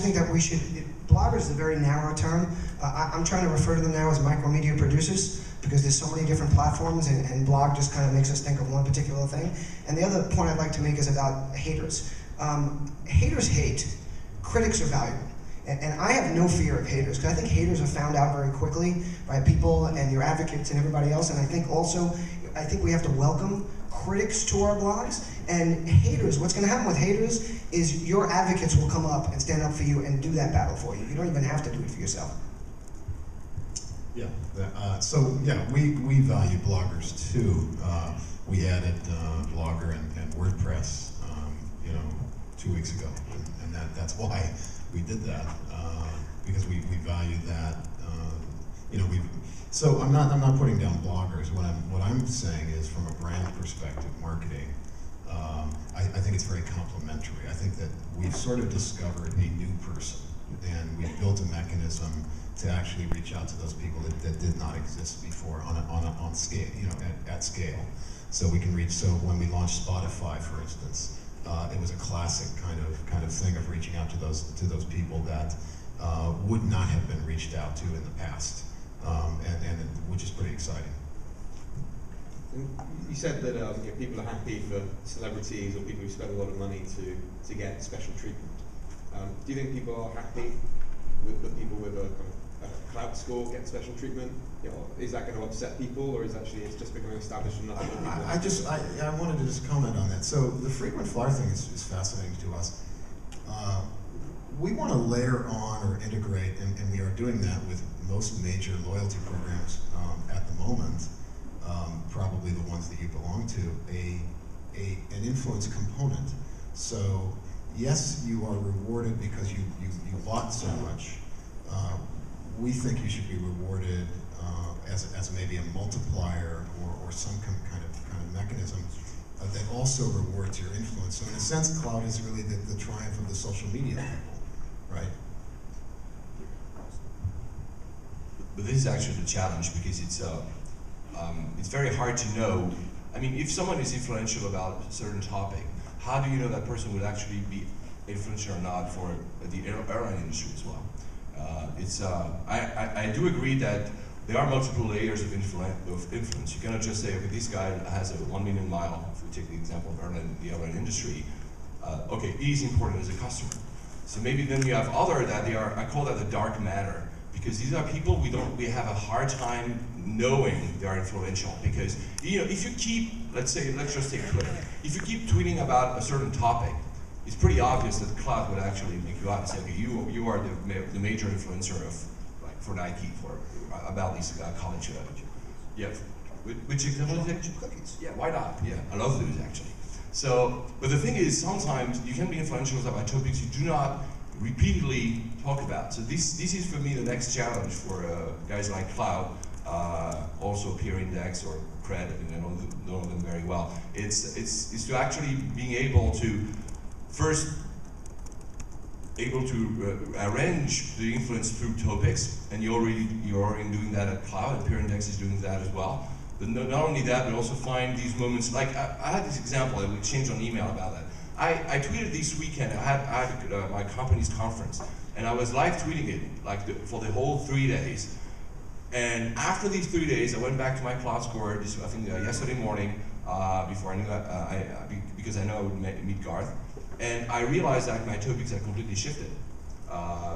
just think that we should, bloggers is a very narrow term. I'm trying to refer to them now as micromedia producers, because there's so many different platforms, and blog just kind of makes us think of one particular thing. And the other point I'd like to make is about haters. Haters hate, critics are valuable. And I have no fear of haters, because I think haters are found out very quickly by people and your advocates and everybody else. And I think also, I think we have to welcome critics to our blogs. And haters, what's going to happen with haters is your advocates will come up and stand up for you and do that battle for you. You don't even have to do it for yourself. Yeah, so yeah, we value bloggers too. We added Blogger and WordPress, 2 weeks ago, and that's why we did that, because we value that. So I'm not putting down bloggers. What I'm saying is, from a brand perspective, marketing, I think it's very complementary. I think that we've sort of discovered a new person, and we've built a mechanism to actually reach out to those people that did not exist before on scale, at scale. So we can reach. So when we launched Spotify, for instance, it was a classic kind of thing of reaching out to those people that would not have been reached out to in the past, and which is pretty exciting. You said that people are happy for celebrities or people who spend a lot of money to get special treatment. Do you think people are happy with the people with a kind of Klout score get special treatment? Is that going to upset people, or is it's just becoming established enough? I wanted to just comment on that. So the frequent flyer thing is fascinating to us. We want to layer on or integrate, and we are doing that with most major loyalty programs at the moment. Probably the ones that you belong to, an influence component. So yes, you are rewarded because you bought so much. We think you should be rewarded as maybe a multiplier or some kind of mechanism that also rewards your influence. So in a sense, Klout is really the triumph of the social media people, right? But this is actually the challenge, because it's very hard to know. I mean, if someone is influential about a certain topic, how do you know that person would actually be influential or not for the airline industry as well? I do agree that there are multiple layers of influence. You cannot just say, okay, this guy has a 1 million mile, if we take the example of the airline industry, okay, he's important as a customer. So maybe then you have other that I call that the dark matter, because these are people we have a hard time knowing they are influential, because if you keep, let's just take Twitter, if you keep tweeting about a certain topic, it's pretty obvious that Klout would actually make you out and say, okay, you are the major influencer for Nike about these college. Yeah, which example is it? Cookies. Yeah, why not? Yeah, I love those actually. So, but the thing is, sometimes you can be influential about topics you do not repeatedly talk about. So this is for me the next challenge for guys like Klout, also Peer Index or Cred, I know them very well. It's to actually being able to first arrange the influence through topics, and you're already doing that at Klout, and Peer Index is doing that as well. But not only that, but also find these moments. Like I had this example, I exchanged on email about that. I tweeted this weekend. I had my company's conference, and I was live tweeting it for the whole 3 days. And after these 3 days, I went back to my Klout score. I think yesterday morning, before I knew because I know I would meet Garth. And I realized that my topics had completely shifted.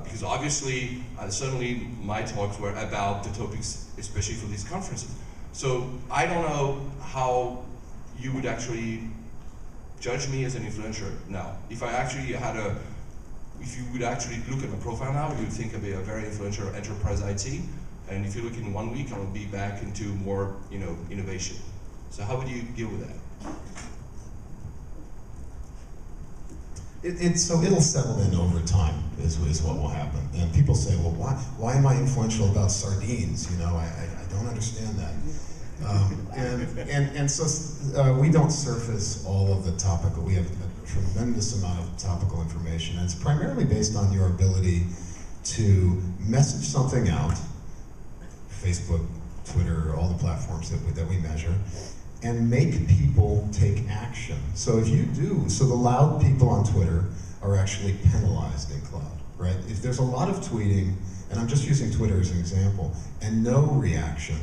Because obviously, suddenly my talks were about the topics, especially for these conferences. So I don't know how you would actually judge me as an influencer now. If you would actually look at my profile now, you would think I'd be a very influential enterprise IT. And if you look in 1 week, I will be back into more, innovation. So how would you deal with that? So it'll settle in over time, is what will happen. And people say, well, why am I influential about sardines? I don't understand that. And so we don't surface all of the topical. We have a tremendous amount of topical information, and it's primarily based on your ability to message something out, Facebook, Twitter, all the platforms that we measure, and make people take action. So if you do, so the loud people on Twitter are actually penalized in Klout. right? If there's a lot of tweeting, and I'm just using Twitter as an example, and no reaction,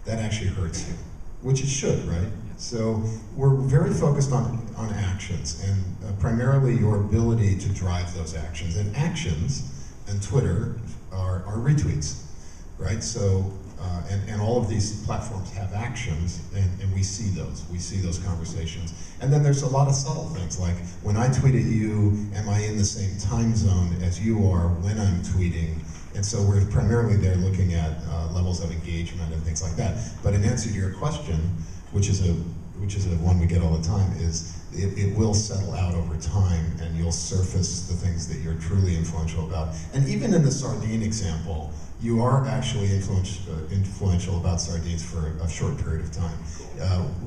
that actually hurts you, which it should, right? So we're very focused on actions, and primarily your ability to drive those actions. And actions, and Twitter, are retweets, right? So, and all of these platforms have actions, and we see those conversations. And then there's a lot of subtle things, like when I tweet at you, am I in the same time zone as you are when I'm tweeting? And so we're primarily there looking at levels of engagement and things like that. But in answer to your question, which is a one we get all the time, is it will settle out over time, and you'll surface the things that you're truly influential about. And even in the sardine example, you are actually influential about sardines for a short period of time.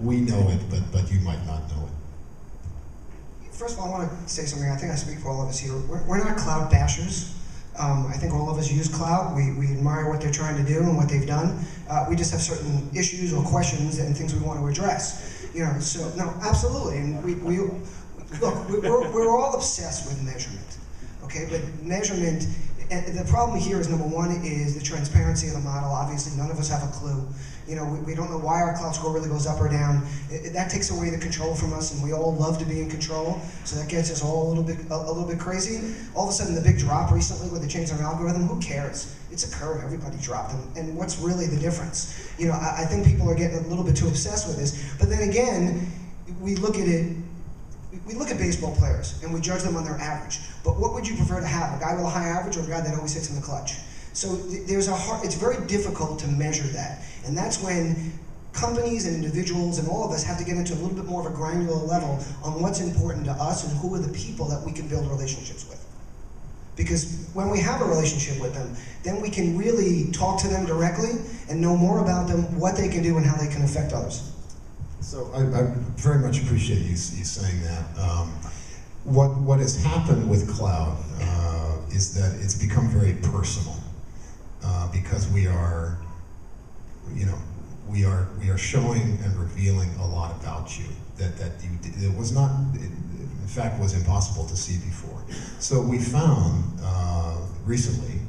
We know it, but you might not know it. First of all, I want to say something. I think I speak for all of us here. We're not Klout bashers. I think all of us use Klout. We admire what they're trying to do and what they've done. We just have certain issues or questions and things we want to address. You know, so no, absolutely. And we're all obsessed with measurement, okay? But measurement, and the problem here is, number one, is the transparency of the model. Obviously, none of us have a clue. You know, we don't know why our Klout score really goes up or down. That takes away the control from us, and we all love to be in control. So that gets us all a little bit crazy. All of a sudden, the big drop recently where they changed our algorithm, who cares? It's a curve, everybody dropped them. And what's really the difference? You know, I think people are getting a little bit too obsessed with this. But then again, we look at it, we look at baseball players and we judge them on their average. But what would you prefer to have, a guy with a high average or a guy that always hits in the clutch? So it's very difficult to measure that. And that's when companies and individuals and all of us have to get into a little bit more of a granular level on what's important to us and who are the people that we can build relationships with. Because when we have a relationship with them, then we can really talk to them directly and know more about them, what they can do and how they can affect others. So I very much appreciate you saying that. What has happened with Klout is that it's become very personal because we are showing and revealing a lot about you that it was not, in fact, was impossible to see before. So we found recently,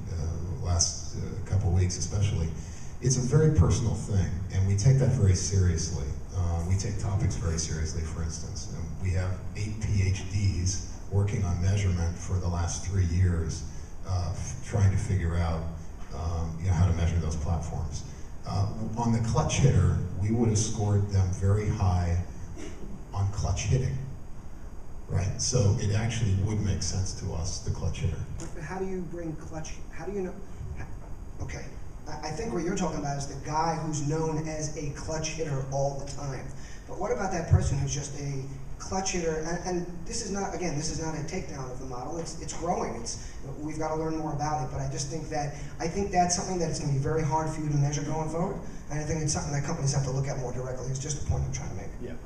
last couple of weeks especially, it's a very personal thing, and we take that very seriously. We take topics very seriously. For instance, we have 8 PhDs working on measurement for the last 3 years, trying to figure out how to measure those platforms. On the clutch hitter, we would have scored them very high on clutch hitting, right? So it actually would make sense to us, the clutch hitter. But how do you bring clutch, how do you know? Okay, I think what you're talking about is the guy who's known as a clutch hitter all the time. But what about that person who's just a clutch hitter? And this is not, again, this is not a takedown of the model. It's growing. We've got to learn more about it. But I just think that's something that it's going to be very hard for you to measure going forward. And I think it's something that companies have to look at more directly. It's just a point I'm trying to make. Yeah,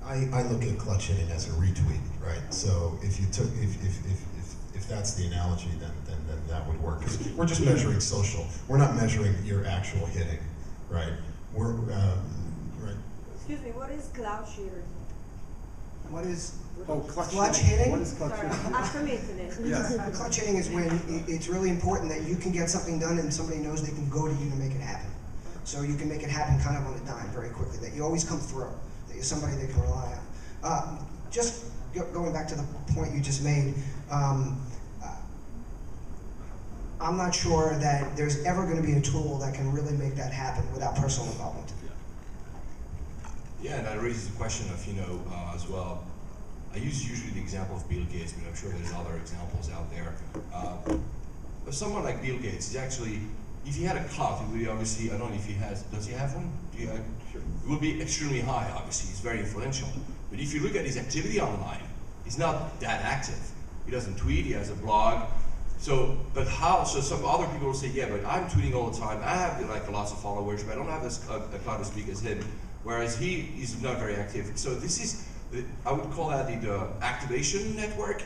I look at clutch hitting as a retweet, right? So if you took if that's the analogy, then that would work. We're just measuring social. We're not measuring your actual hitting, right? We're right. Excuse me, what is Klout shooter? What is clutch hitting? What is clutch Sorry, hitting? I'm from internet. Yes. Clutch hitting is when it's really important that you can get something done and somebody knows they can go to you to make it happen. So you can make it happen kind of on a dime very quickly, that you always come through, that you're somebody they can rely on. Just going back to the point you just made, I'm not sure that there's ever going to be a tool that can really make that happen without personal involvement. Yeah, and that raises the question of, as well, I use usually the example of Bill Gates, but I'm sure there's other examples out there. But someone like Bill Gates is actually, if he had a Klout, it would be obviously, I don't know if he has, does he have one? Sure. It would be extremely high, obviously, he's very influential. But if you look at his activity online, he's not that active. He doesn't tweet, he has a blog. So some other people will say, yeah, but I'm tweeting all the time, I have like lots of followers, but I don't have this Klout as big as him. Whereas he's not very active. So this is, I would call that the activation network.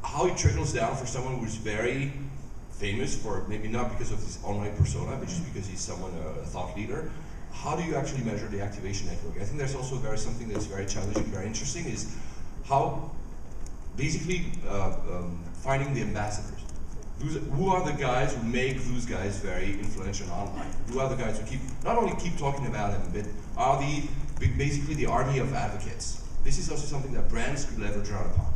How it trickles down for someone who's very famous for, maybe not because of his online persona, but just because he's someone, a thought leader. How do you actually measure the activation network? I think there's also something that's very challenging, very interesting, is how basically finding the ambassadors. Who are the guys who make those guys very influential online? Who are the guys who not only keep talking about them, but are basically the army of advocates? This is also something that brands could leverage out upon.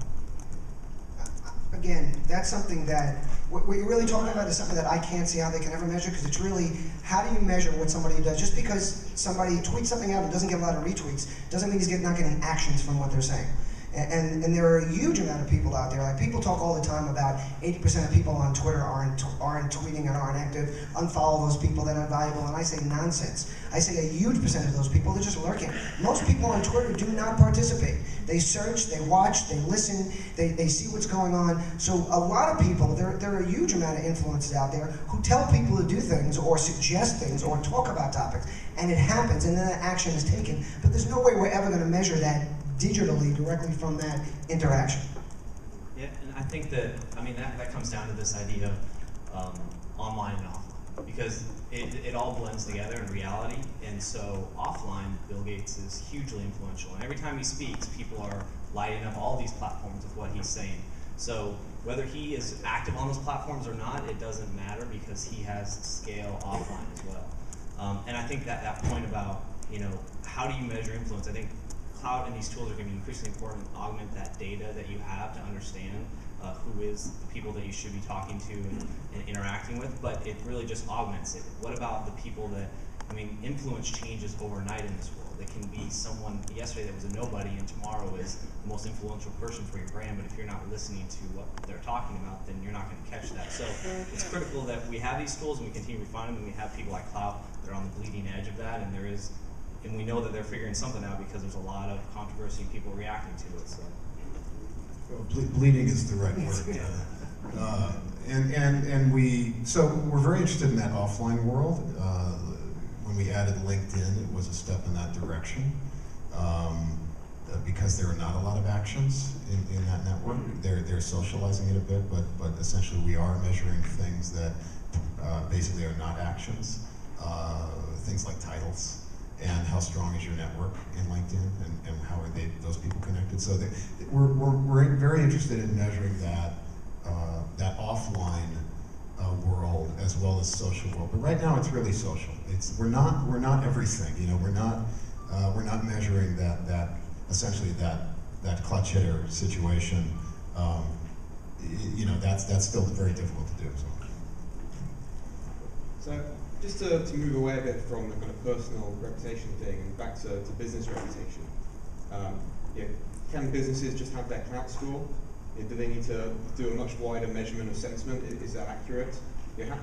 Again, that's something that, what you're really talking about is something that I can't see how they can ever measure, because it's really, how do you measure what somebody does? Just because somebody tweets something out and doesn't get a lot of retweets, doesn't mean he's not getting actions from what they're saying. And there are a huge amount of people out there. Like, people talk all the time about 80% of people on Twitter aren't tweeting and aren't active. Unfollow those people, they're not valuable. And I say nonsense. I say a huge percentage of those people, they're just lurking. Most people on Twitter do not participate. They search, they watch, they listen, they see what's going on. So a lot of people, there are a huge amount of influencers out there who tell people to do things or suggest things or talk about topics, and it happens, and then that action is taken. But there's no way we're ever going to measure that digitally, directly from that interaction. Yeah, and I think that, that comes down to this idea of online and offline, because it all blends together in reality. And so offline, Bill Gates is hugely influential, and every time he speaks, people are lighting up all these platforms with what he's saying. So whether he is active on those platforms or not, it doesn't matter, because he has scale offline as well. And I think that point about, how do you measure influence? I think Klout and these tools are going to be increasingly important to augment that data that you have to understand who is the people that you should be talking to and interacting with, but it really just augments it. What about the people that, influence changes overnight in this world. It can be someone yesterday that was a nobody and tomorrow is the most influential person for your brand, but if you're not listening to what they're talking about, then you're not going to catch that. So it's critical that we have these tools and we continue to refine them, and we have people like Klout that are on the bleeding edge of that, and we know that they're figuring something out because there's a lot of controversy and people reacting to it. So. Well, bleeding is the right word. So we're very interested in that offline world. When we added LinkedIn, it was a step in that direction because there are not a lot of actions in that network. They're socializing it a bit, but essentially we are measuring things that basically are not actions. Things like titles. And how strong is your network in LinkedIn, and how are those people connected? So we're very interested in measuring that offline world as well as social world. But right now it's really social. We're not everything. We're not measuring that essentially that clutch hitter situation. That's still very difficult to do. So just to move away a bit from the kind of personal reputation thing and back to business reputation, can businesses just have their Klout score? Do they need to do a much wider measurement of sentiment? Is that accurate?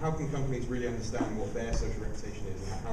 How can companies really understand what their social reputation is, and how